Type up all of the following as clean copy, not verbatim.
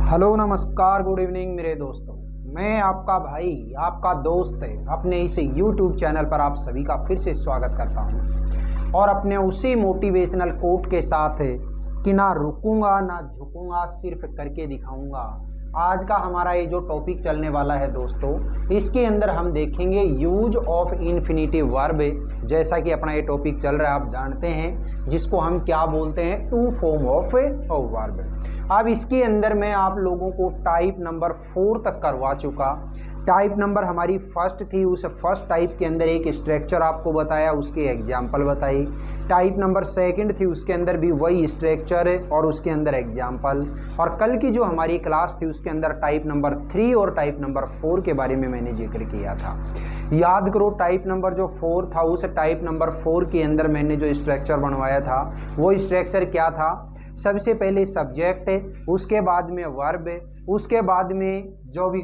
Hello नमस्कार good evening मेरे दोस्तों। मैं आपका भाई आपका दोस्त अपने इस YouTube चैनल पर आप सभी का फिर से स्वागत करता हूं और अपने उसी मोटिवेशनल कोट के साथ कि ना रुकूंगा ना झुकूंगा, सिर्फ करके दिखाऊंगा। आज का हमारा ये जो टॉपिक चलने वाला है दोस्तों, इसके अंदर हम देखेंगे यूज ऑफ इन्फिनिटिव वर्ब। जैसा कि अपना ये टॉपिक चल रहा है आप जानते हैं, जिसको हम क्या बोलते हैं, टू फॉर्म ऑफ वर्ब। अब इसके अंदर मैं आप लोगों को टाइप नंबर 4 तक करवा चुका। टाइप नंबर हमारी फर्स्ट थी, उस फर्स्ट टाइप के अंदर एक स्ट्रक्चर आपको बताया, उसके एग्जाम्पल बताई। टाइप नंबर सेकंड थी, उसके अंदर भी वही स्ट्रक्चर और उसके अंदर एग्जाम्पल। और कल की जो हमारी क्लास थी उसके अंदर टाइप नंबर 3 और टाइप नंबर 4 के बारे में मैंने जिक्र किया था। याद करो, टाइप नंबर जो 4 था, उस टाइप नंबर 4 के अंदर मैंने जो स्ट्रक्चर बनवाया था वो स्ट्रक्चर क्या था। सबसे पहले सब्जेक्ट है, उसके बाद में वर्ब है, उसके बाद में जो भी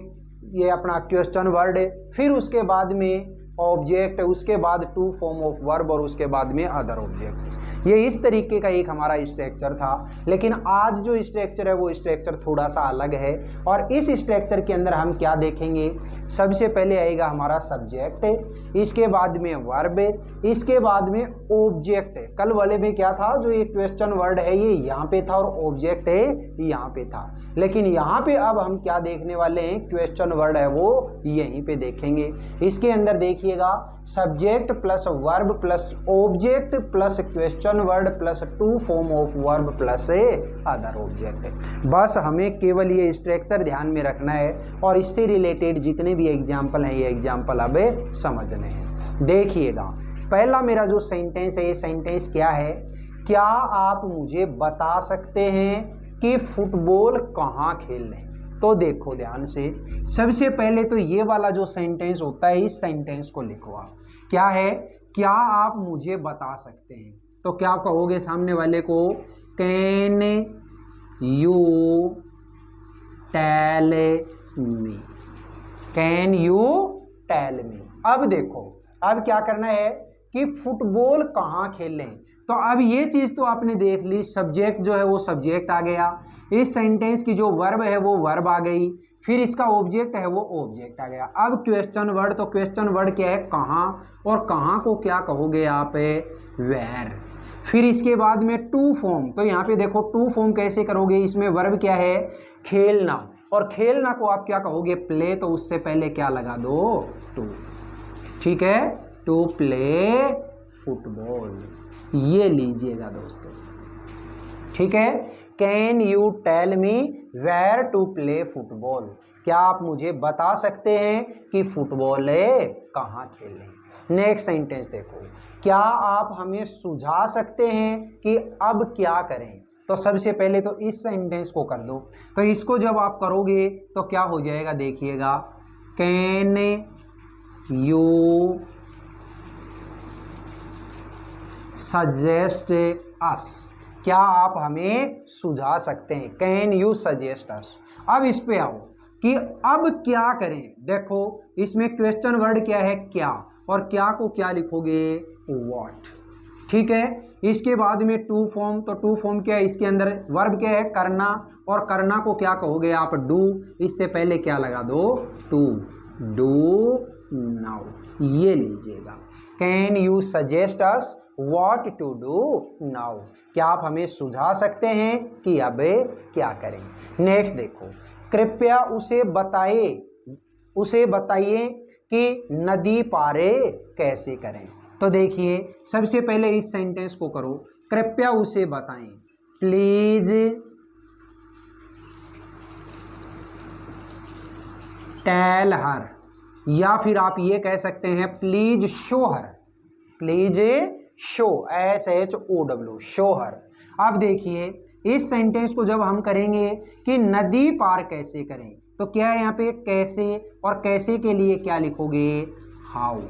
ये अपना क्वेश्चन वर्ड है, फिर उसके बाद में ऑब्जेक्ट है, उसके बाद टू फॉर्म ऑफ वर्ब और उसके बाद में अदर ऑब्जेक्ट। ये इस तरीके का एक हमारा स्ट्रक्चर था। लेकिन आज जो स्ट्रक्चर है वो स्ट्रक्चर थोड़ा सा अलग है। और इस स्ट्रक्चर के अंदर हम क्या देखेंगे, सबसे पहले आएगा हमारा सब्जेक्ट है, इसके बाद में वर्ब है, इसके बाद में ऑब्जेक्ट है। कल वाले में क्या था, जो ये क्वेश्चन वर्ड है ये यहाँ पे था और ऑब्जेक्ट है यहाँ पे था। लेकिन यहाँ पे अब हम क्या देखने वाले हैं, क्वेश्चन वर्ड है वो यहीं पे देखेंगे। इसके अंदर देखिएगा, subject plus verb plus object plus question word plus two form of verb plus other object. बस हमें केवल ये स्ट्रक्चर ध्यान में रखना है और इससे रिलेटेड जितने भी एग्जाम्पल हैं ये एग्जाम्पल अब समझने हैं। देखिएगा, पहला मेरा जो सेंटेंस है, ये सेंटेंस क्या है, क्या आप मुझे बता सकते हैं कि फुटबॉल कहाँ खेलने। तो देखो ध्यान से, सबसे पहले तो ये वाला जो सेंटेंस होता है, इस सेंटेंस को लिखो आप। क्या है, क्या आप मुझे बता सकते हैं। तो क्या कहोगे सामने वाले को, can you tell me, can you tell me. अब देखो, अब क्या करना है कि फुटबॉल कहाँ खेलें। तो अब ये चीज़ तो आपने देख ली, सब्जेक्ट जो है वो सब्जेक्ट आ गया, इस सेंटेंस की जो वर्ब है वो वर्ब आ गई, फिर इसका ऑब्जेक्ट है वो ऑब्जेक्ट आ गया। अब क्वेश्चन वर्ड, तो क्वेश्चन वर्ड क्या है, कहाँ, और कहाँ को क्या कहोगे आप, वेयर। फिर इसके बाद में टू फॉर्म, तो यहाँ पे देखो टू फॉर्म कैसे करोगे, इसमें वर्ब क्या है, खेलना, और खेलना को आप क्या कहोगे, प्ले। तो उससे पहले क्या लगा दो, टू। ठीक है, टू प्ले फुटबॉल, ये लीजिएगा दोस्तों। ठीक है, can you tell me where to play football, क्या आप मुझे बता सकते हैं कि फुटबॉल कहाँ खेलें। नेक्स्ट सेंटेंस देखो, क्या आप हमें सुझा सकते हैं कि अब क्या करें। तो सबसे पहले तो इस सेंटेंस को कर दो। तो इसको जब आप करोगे तो क्या हो जाएगा, देखिएगा, कैन यू सजेस्ट अस, क्या आप हमें सुझा सकते हैं, कैन यू सजेस्ट अस। अब इस पे आओ कि अब क्या करें। देखो, इसमें क्वेश्चन वर्ड क्या है, क्या, और क्या को क्या लिखोगे, व्हाट। ठीक है, इसके बाद में टू फॉर्म, तो टू फॉर्म क्या है, इसके अंदर वर्ब क्या है, करना, और करना को क्या कहोगे आप, डू। इससे पहले क्या लगा दो, टू, डू नाउ, ये लीजिएगा, can you suggest us what to do now, क्या आप हमें सुझा सकते हैं कि अब क्या करें। नेक्स्ट देखो, कृपया उसे बताइए कि नदी पार कैसे करें। तो देखिए, सबसे पहले इस सेंटेंस को करो, कृपया उसे बताएं, प्लीज टेल हर, या फिर आप ये कह सकते हैं please show her, please show, SHOW, show her. अब देखिए, इस सेंटेंस को जब हम करेंगे कि नदी पार कैसे करें, तो क्या है यहाँ पे, कैसे, और कैसे के लिए क्या लिखोगे, हाउ।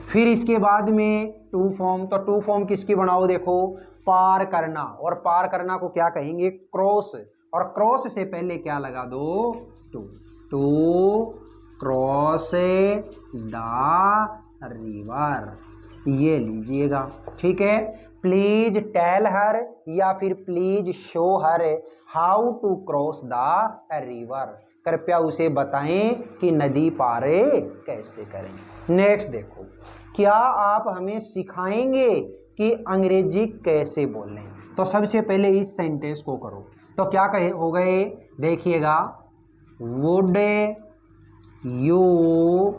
फिर इसके बाद में टू फॉर्म, तो टू फॉर्म किसकी बनाओ, देखो, पार करना, और पार करना को क्या कहेंगे, क्रॉस, और क्रॉस से पहले क्या लगा दो, to, to cross the river, ये लीजिएगा। ठीक है, प्लीज टेल हर या फिर please show her how to cross the river, कृपया उसे बताएं कि नदी पार कैसे करें। नेक्स्ट देखो, क्या आप हमें सिखाएंगे कि अंग्रेजी कैसे बोलें। तो सबसे पहले इस सेंटेंस को करो, तो क्या कहे हो गए, देखिएगा, would you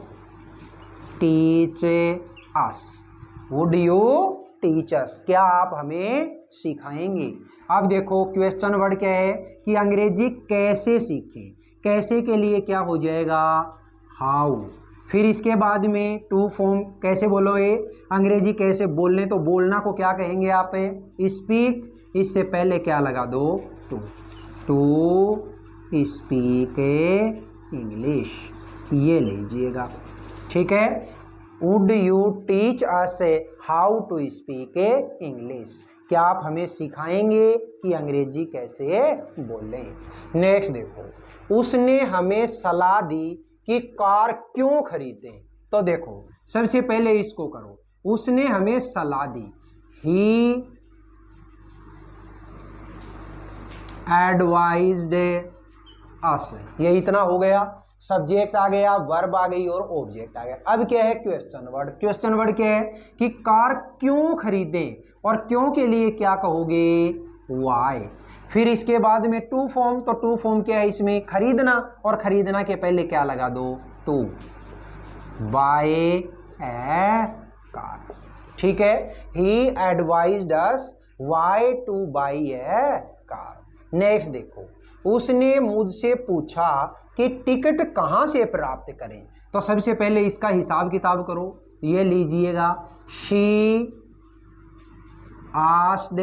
teach us, would you teach अस, क्या आप हमें सिखाएंगे। अब देखो क्वेश्चन वर्ड क्या है कि अंग्रेजी कैसे सीखें, कैसे के लिए क्या हो जाएगा, हाउ। फिर इसके बाद में टू फॉर्म, कैसे बोलो ये अंग्रेजी कैसे बोलने, तो बोलना को क्या कहेंगे आप, स्पीक, इससे पहले क्या लगा दो, टू स्पीक इंग्लिश, ये लीजिएगा, ठीक है। Would you teach us how to speak English, क्या आप हमें सिखाएंगे कि अंग्रेजी कैसे बोलें। नेक्स्ट देखो, उसने हमें सलाह दी कि कार क्यों खरीदें। तो देखो सबसे पहले इसको करो, उसने हमें सलाह दी, ही एडवाइज्ड अस, ये इतना हो गया, सब्जेक्ट आ गया, वर्ब आ गई और ऑब्जेक्ट आ गया। अब क्या है क्वेश्चन वर्ड, क्वेश्चन वर्ड क्या है कि कार क्यों खरीदें, और क्यों के लिए क्या कहोगे, वाई। फिर इसके बाद में टू फॉर्म, तो टू फॉर्म क्या है इसमें, खरीदना, और खरीदना के पहले क्या लगा दो, टू, बाय ए कार, ठीक है। He advised us why to buy a car. Next देखो, उसने मुझसे पूछा कि टिकट कहाँ से प्राप्त करें। तो सबसे पहले इसका हिसाब किताब करो, ये लीजिएगा, शी आस्क्ड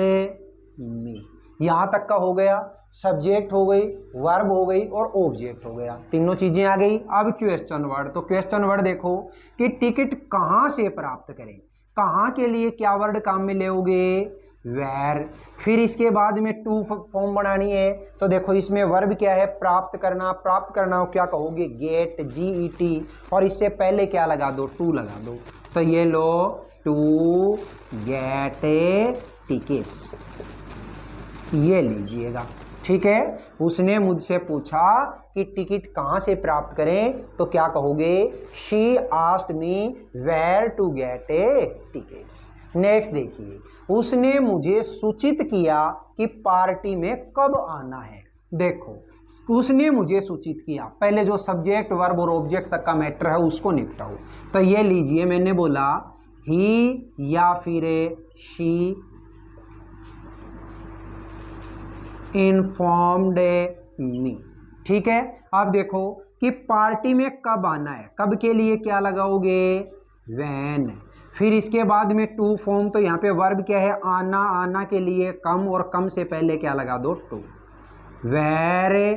मी, यहाँ तक का हो गया, सब्जेक्ट हो गई, वर्ब हो गई और ऑब्जेक्ट हो गया, तीनों चीजें आ गई। अब क्वेश्चन वर्ड, तो क्वेश्चन वर्ड देखो कि टिकट कहाँ से प्राप्त करें, कहाँ के लिए क्या वर्ड काम में लेओगे, वेर। फिर इसके बाद में टू फॉर्म बनानी है, तो देखो इसमें वर्ब क्या है, प्राप्त करना, प्राप्त करना हो क्या कहोगे, गेट, GET, और इससे पहले क्या लगा दो, टू लगा दो, तो ये लो, टू गेट टिकट्स, ये लीजिएगा, ठीक है। उसने मुझसे पूछा कि टिकट कहाँ से प्राप्त करें, तो क्या कहोगे, she asked me where to get tickets. Next देखिए, उसने मुझे सूचित किया कि पार्टी में कब आना है। देखो उसने मुझे सूचित किया, पहले जो सब्जेक्ट वर्ब और ऑब्जेक्ट तक का मैटर है उसको निपटाओ। तो ये लीजिए, मैंने बोला ही या फिर शी इन्फॉर्म्ड मी, ठीक है। अब देखो कि पार्टी में कब आना है, कब के लिए क्या लगाओगे, व्हेन। फिर इसके बाद में टू फॉर्म, तो यहाँ पे वर्ब क्या है, आना, आना के लिए कम, और कम से पहले क्या लगा दो, to, where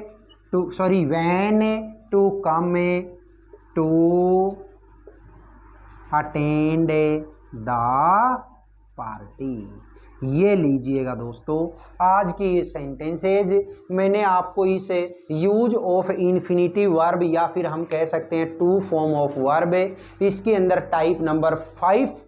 to, sorry when to come to attend the party, ये लीजिएगा दोस्तों। आज की ये सेंटेंसेज मैंने आपको इस यूज ऑफ इन्फिनिटिव वर्ब या फिर हम कह सकते हैं टू फॉर्म ऑफ वर्ब, इसके अंदर टाइप नंबर 5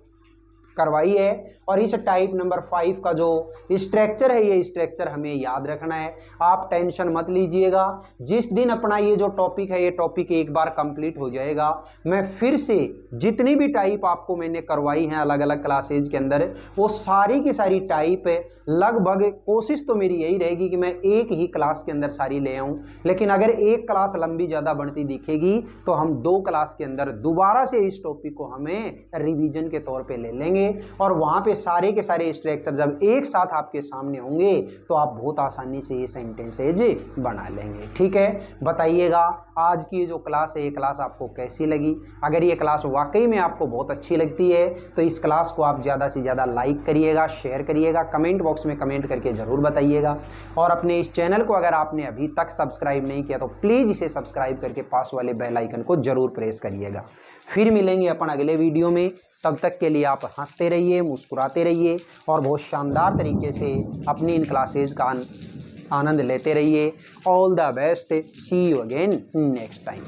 करवाई है, और इस टाइप नंबर 5 का जो स्ट्रक्चर है, ये स्ट्रक्चर हमें याद रखना है। आप टेंशन मत लीजिएगा, जिस दिन अपना ये जो टॉपिक है, ये टॉपिक एक बार कंप्लीट हो जाएगा, मैं फिर से जितनी भी टाइप आपको मैंने करवाई हैं अलग अलग क्लासेज के अंदर, वो सारी की सारी टाइप लगभग, कोशिश तो मेरी यही रहेगी कि मैं एक ही क्लास के अंदर सारी ले आऊँ, लेकिन अगर एक क्लास लंबी ज़्यादा बढ़ती दिखेगी तो हम 2 क्लास के अंदर दोबारा से इस टॉपिक को हमें रिवीजन के तौर पे ले लेंगे, और वहाँ पे सारे के सारे स्ट्रक्चर जब एक साथ आपके सामने होंगे तो आप बहुत आसानी से ये सेंटेंसेज बना लेंगे, ठीक है। बताइएगा आज की जो क्लास है, ये क्लास आपको कैसी लगी। अगर ये क्लास वाकई में आपको बहुत अच्छी लगती है तो इस क्लास को आप ज़्यादा से ज़्यादा लाइक करिएगा, शेयर करिएगा, कमेंट बॉक्स में कमेंट करके ज़रूर बताइएगा, और अपने इस चैनल को अगर आपने अभी तक सब्सक्राइब नहीं किया तो प्लीज़ इसे सब्सक्राइब करके पास वाले बेल आइकन को ज़रूर प्रेस करिएगा। फिर मिलेंगे अपन अगले वीडियो में, तब तक के लिए आप हंसते रहिए, मुस्कुराते रहिए, और बहुत शानदार तरीके से अपनी इन क्लासेज का आनंद लेते रहिए। All the best, see you again next time.